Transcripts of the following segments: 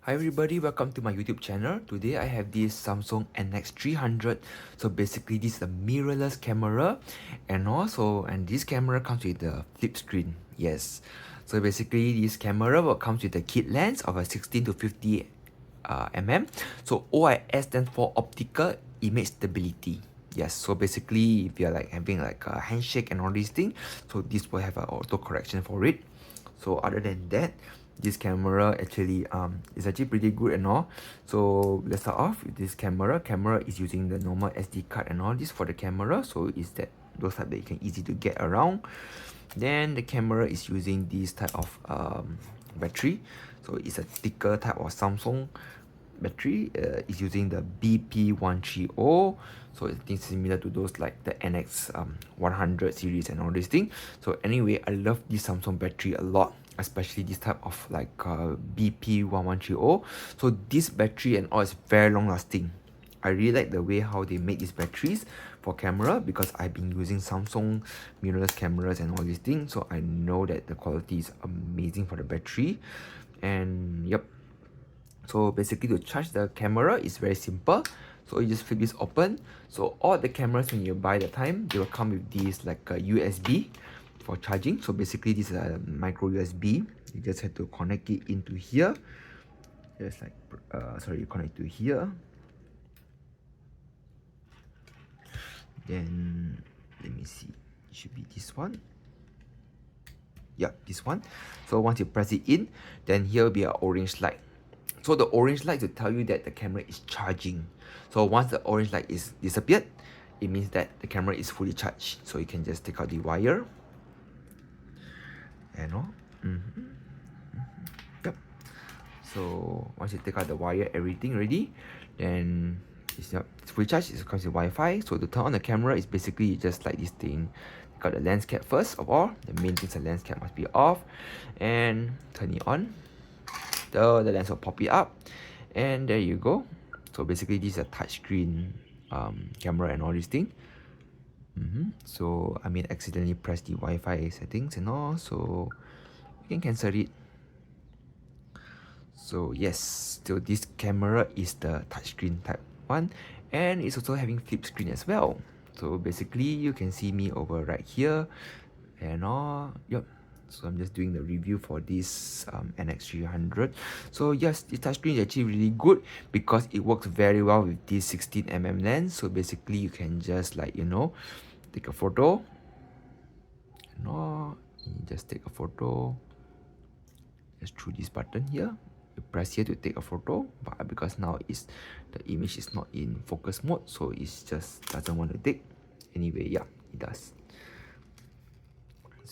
Hi everybody, welcome to my YouTube channel. Today I have this Samsung NX300. So basically this is a mirrorless camera and this camera comes with the flip screen. Yes. So basically this camera will comes with a kit lens of a 16 to 50 mm. So OIS stands for optical image stability. Yes, so basically if you're like having like a handshake and all these things, so this will have an auto correction for it. So other than that, this camera actually is actually pretty good and all. So let's start off with this camera. Camera is using the normal SD card and all this for the camera. So is that those type that you can easy to get around. Then the camera is using this type of battery. So it's a thicker type of Samsung battery. Is using the BP130. So it's similar to those like the NX100 series and all these things. So anyway, I love this Samsung battery a lot, especially this type of like BP1130. So this battery and all is very long lasting. I really like the way how they make these batteries for camera because I've been using Samsung mirrorless cameras and all these things, so I know that the quality is amazing for the battery. And yep, so basically to charge the camera is very simple. So you just flip this open. So all the cameras when you buy the time, they will come with this like a USB for charging. So basically this is a micro USB. You just have to connect it into here. Just like you connect to here. Then let me see, it should be this one. Yeah, this one. So once you press it in, then here will be an orange light. So the orange light will tell you that the camera is charging. So once the orange light is disappeared, it means that the camera is fully charged. So you can just take out the wire and all. Yep. So once you take out the wire, everything ready, then it's fully charged. It comes with Wi-Fi. So to turn on the camera is basically just like this thing. Got the lens cap first of all. The main thing is the lens cap must be off, and turn it on. The lens will pop it up, and there you go. So basically this is a touchscreen camera and all these things. So I mean accidentally press the Wi-Fi settings and all, so you can cancel it. So yes, so this camera is the touchscreen type one, and it's also having flip screen as well. So basically you can see me over right here and all. Yep. So I'm just doing the review for this NX300. So yes, the touchscreen is actually really good because it works very well with this 16mm lens. So basically you can just like, take a photo. You just take a photo just through this button here. You press here to take a photo, but because now the image is not in focus mode, so it just doesn't want to take. Anyway, yeah, it does.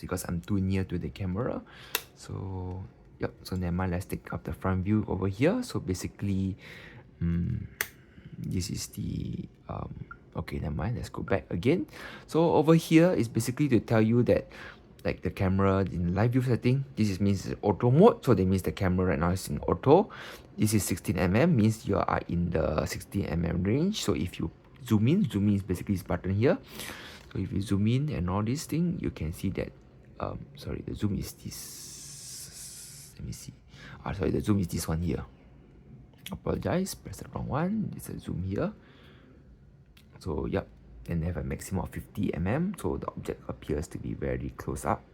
Because I'm too near to the camera. So yep, so never mind, let's take up the front view over here. So basically this is the okay, never mind, let's go back again. So over here is basically to tell you that like the camera in live view setting, this means auto mode, so that means the camera right now is in auto. This is 16mm, means you are in the 16mm range. So if you zoom in is basically this button here. So if you zoom in and all these things, you can see that sorry, the zoom is this. Let me see. Sorry, the zoom is this one here. Apologize, press the wrong one. This is a zoom here. So yep, then they have a maximum of 50mm, so the object appears to be very close up.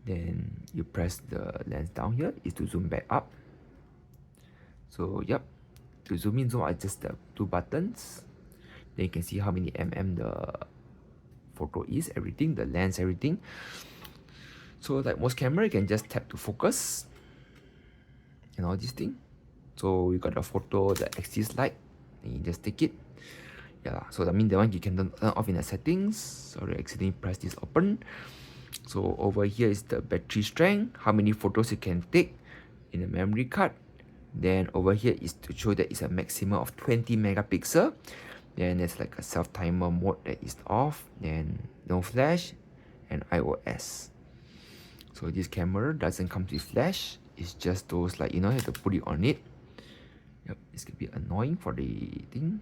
Then you press the lens down here is to zoom back up. So yep, to zoom in, zoom out, just the two buttons. Then you can see how many the photo is, everything, the lens, everything. So like most camera, you can just tap to focus and all these things. So you got the photo, the axis light, and you just take it. Yeah, so that means the one you can turn off in the settings. Sorry, I accidentally pressed this open. So over here is the battery strength, how many photos you can take in the memory card. Then over here is to show that it's a maximum of 20 megapixel. Then there's like a self timer mode that is off. Then no flash and iOS. So this camera doesn't come with flash. It's just those like, you have to put it on it. Yep, this can be annoying for the thing.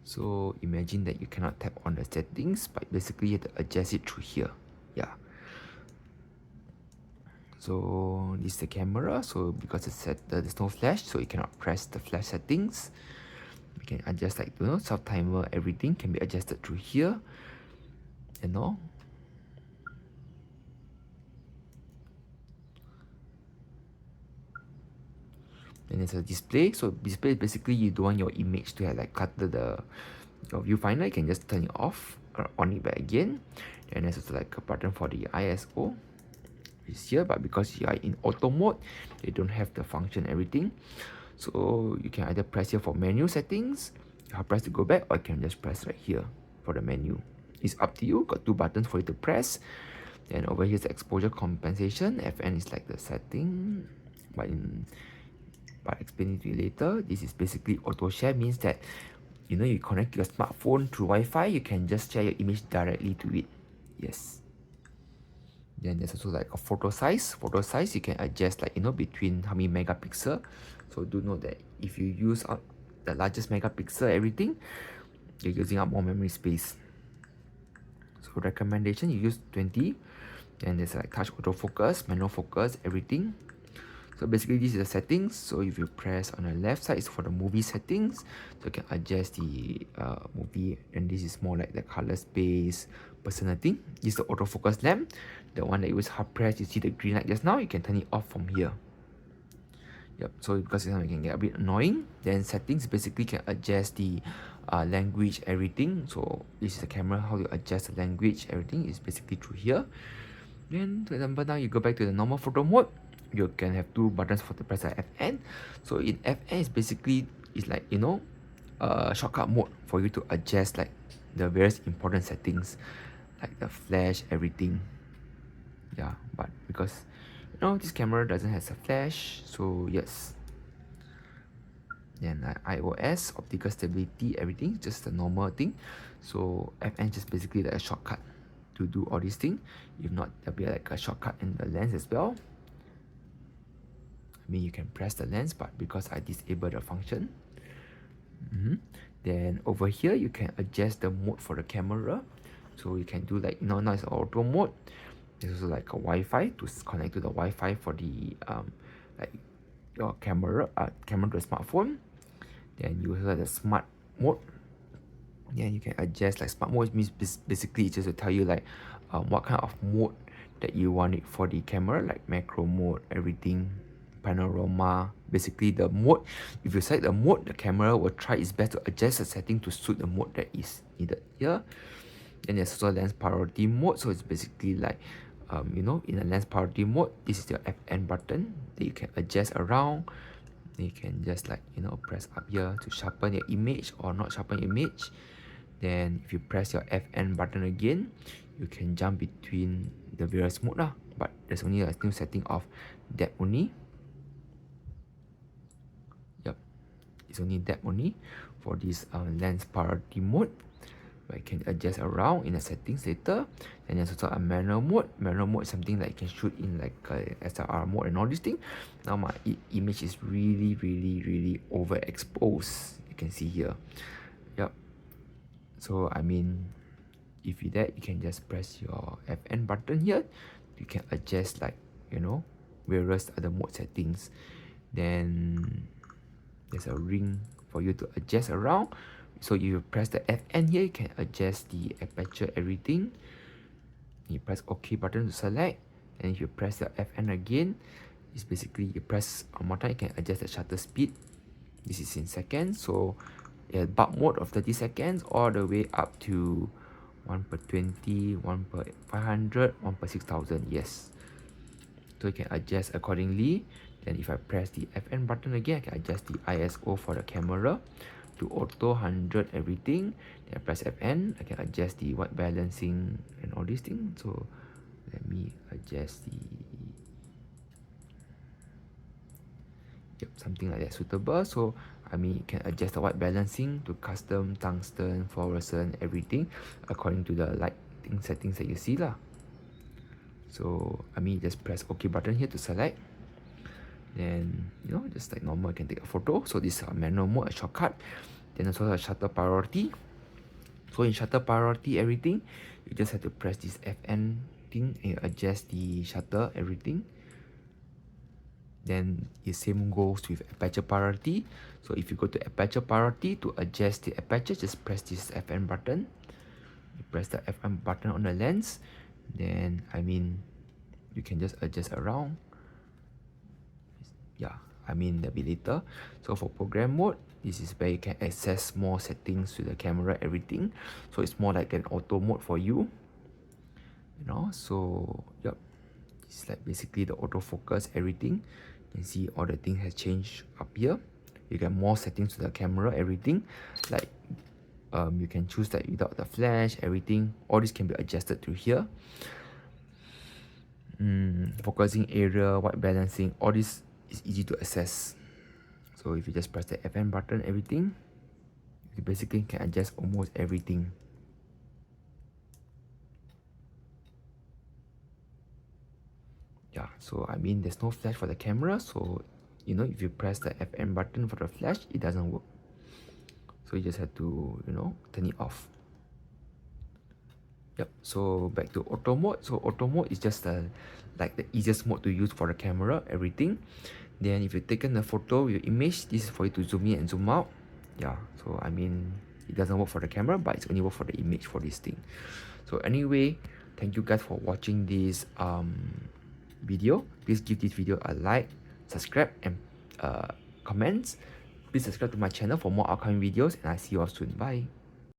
So imagine that you cannot tap on the settings, but basically you have to adjust it through here. Yeah. So this is the camera. So because it's set, there's no flash, so you cannot press the flash settings. You can adjust like self timer, everything can be adjusted through here and all. And there's a display. So display basically you don't want your image to have like clutter your viewfinder. You can just turn it off or on it back again. And there's also like a button for the ISO. It's here, but because you are in auto mode, they don't have the function everything. So you can either press here for menu settings, you press to go back, or you can just press right here for the menu. It's up to you. Got two buttons for you to press. Then over here is the exposure compensation. FN is like the setting, but I'll explain it to you later. This is basically auto share, means that you connect your smartphone through Wi-Fi, you can just share your image directly to it. Yes. Then there's also like a photo size. Photo size you can adjust like between how many megapixel. So do note that if you use the largest megapixel everything, you're using up more memory space. So recommendation, you use 20. Then there's like touch autofocus, manual focus, everything. So basically this is the settings. So if you press on the left side, it's for the movie settings. So you can adjust the movie, and this is more like the color space, personal thing. This is the autofocus lamp. The one that you was hard press, you see the green light just now, you can turn it off from here. Yep, so because it can get a bit annoying. Then settings basically can adjust the language, everything. So this is the camera, how you adjust the language, everything is basically through here. Then for example, now you go back to the normal photo mode, you can have two buttons for the press the FN. So in FN is basically is like shortcut mode for you to adjust like the various important settings, like the flash, everything. Yeah, but because this camera doesn't have a flash, so yes. Then iOS, optical stability, everything just the normal thing. So FN just basically like a shortcut to do all these things. If not, there'll be like a shortcut in the lens as well. I mean, you can press the lens, but because I disable the function. Then over here you can adjust the mode for the camera. So you can do like now it's auto mode. There's also like a Wi-Fi to connect to the Wi-Fi for the like your camera to the smartphone. Then you also have the smart mode. Yeah, you can adjust like smart mode means basically just to tell you like what kind of mode that you want it for the camera, like macro mode, everything, panorama. Basically the mode, if you select the mode, the camera will try its best to adjust the setting to suit the mode that is needed here. Then there's also lens priority mode. So it's basically like in a lens priority mode, this is the FN button that you can adjust around. You can just like press up here to sharpen your image or not sharpen your image. Then if you press your FN button again, you can jump between the various mode lah. But there's only a new setting of depth only. Yep, it's only depth only for this lens priority mode. But you can adjust around in the settings later. And there's also a manual mode. Manual mode is something that you can shoot in like SLR mode and all these things. Now my image is really overexposed. You can see here. Yep. So I mean, if you that, you can just press your FN button here. You can adjust like various other mode settings. Then there's a ring for you to adjust around. So you press the FN here, you can adjust the aperture, everything. You press OK button to select. And if you press the FN again, it's basically you press one more time, you can adjust the shutter speed. This is in seconds. So bulk mode of 30 seconds all the way up to 1 per 20, 1 per 500, 1 per 6000. Yes. So you can adjust accordingly. Then if I press the FN button again, I can adjust the ISO for the camera to auto 100 everything. Then I press FN, I can adjust the white balancing and all these things. So let me adjust the something like that suitable. So I mean, you can adjust the white balancing to custom, tungsten, fluorescent, everything according to the lighting settings that you see lah. So I mean, just press OK button here to select. Then just like normal, I can take a photo. So this is a manual mode, a shortcut. Then also a shutter priority. So in shutter priority, everything, you just have to press this FN thing and you adjust the shutter, everything. Then the same goes with aperture priority. So if you go to aperture priority, to adjust the aperture, just press this FN button. You press the FN button on the lens, then you can just adjust around. Yeah, that'll be later. So for program mode, this is where you can access more settings to the camera, everything. So it's more like an auto mode for you. So yep, it's like basically the autofocus, everything. You can see all the thing has changed up here. You get more settings to the camera, everything. Like you can choose that without the flash, everything. All this can be adjusted through here. Focusing area, white balancing, all this is easy to access. So if you just press the FN button, everything, you basically can adjust almost everything. Yeah, so there's no flash for the camera, so if you press the FN button for the flash, it doesn't work. So you just have to turn it off. Yep, so back to auto mode. So auto mode is just like the easiest mode to use for the camera, everything. Then if you've taken a photo with your image, this is for you to zoom in and zoom out. Yeah, so it doesn't work for the camera, but it's only work for the image for this thing. So anyway, thank you guys for watching this video. Please give this video a like, subscribe, and comments. Please subscribe to my channel for more upcoming videos, and I see you all soon. Bye.